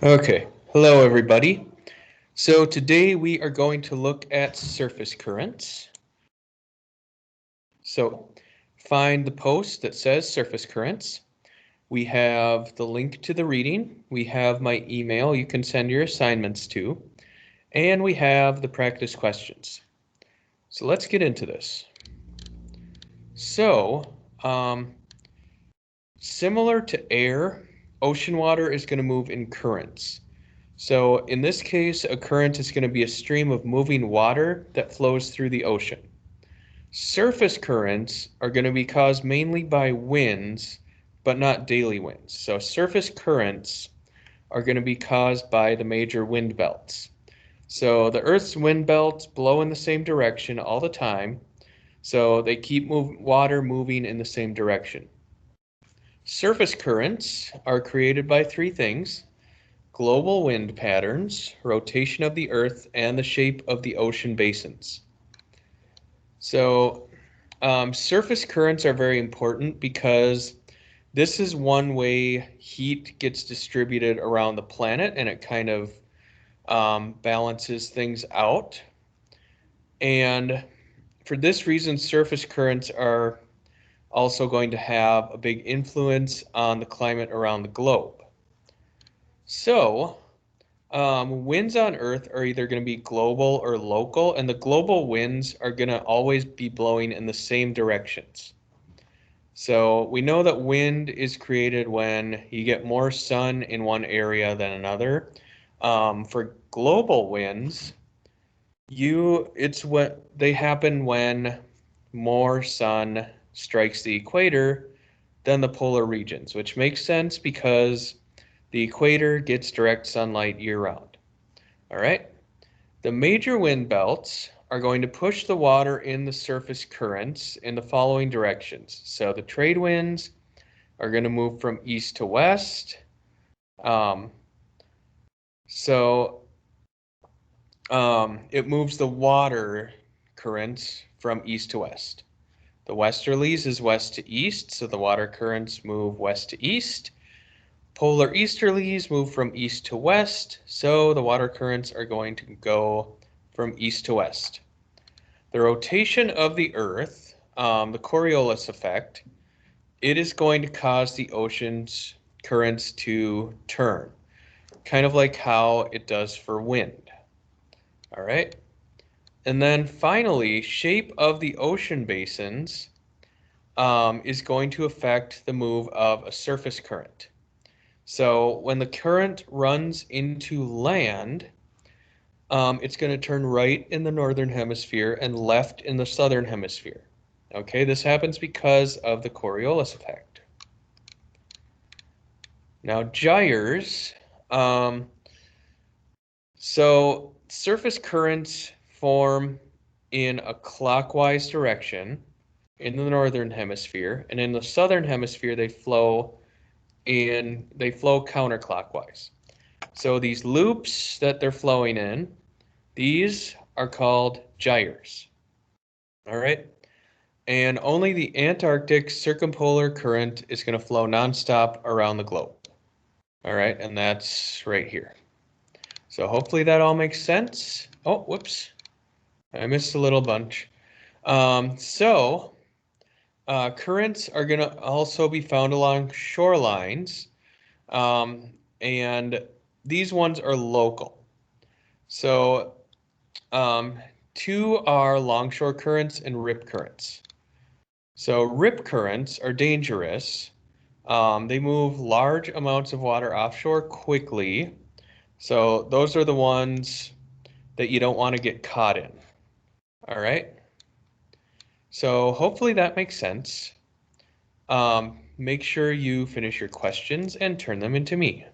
Okay, hello everybody. So today we are going to look at surface currents. So find the post that says surface currents. We have the link to the reading. We have my email you can send your assignments to. And we have the practice questions. So let's get into this. So, similar to air, ocean water is going to move in currents. So in this case, a current is going to be a stream of moving water that flows through the ocean. Surface currents are going to be caused mainly by winds, but not daily winds. So surface currents are going to be caused by the major wind belts. So the Earth's wind belts blow in the same direction all the time, so they keep water moving in the same direction. Surface currents are created by three things: global wind patterns, rotation of the Earth, and the shape of the ocean basins. So surface currents are very important because this is one way heat gets distributed around the planet, and it kind of balances things out. And for this reason, surface currents are also going to have a big influence on the climate around the globe. So winds on Earth are either going to be global or local, and the global winds are going to always be blowing in the same directions. So we know that wind is created when you get more sun in one area than another. For global winds, it's what they happen when more sun strikes the equator than the polar regions, which makes sense because the equator gets direct sunlight year round. All right. The major wind belts are going to push the water in the surface currents in the following directions. So the trade winds are going to move from east to west. Um, so it moves the water currents from east to west. The westerlies is west to east, so the water currents move west to east. Polar easterlies move from east to west, so the water currents are going to go from east to west. The rotation of the Earth, the Coriolis Effect, it is going to cause the ocean's currents to turn, kind of like how it does for wind. All right. And then finally, shape of the ocean basins is going to affect the move of a surface current. So when the current runs into land, it's going to turn right in the northern hemisphere and left in the southern hemisphere. Okay, this happens because of the Coriolis effect. Now, gyres. So surface currents form in a clockwise direction in the northern hemisphere, and in the southern hemisphere they flow counterclockwise. So these loops that they're flowing in, these are called gyres. All right. And only the Antarctic circumpolar current is going to flow nonstop around the globe. All right, and that's right here. So hopefully that all makes sense. Oh, whoops. I missed a little bunch. Currents are going to also be found along shorelines, and these ones are local. So two are longshore currents and rip currents. So rip currents are dangerous. They move large amounts of water offshore quickly. So those are the ones that you don't want to get caught in. All right. So hopefully that makes sense. Make sure you finish your questions and turn them into me.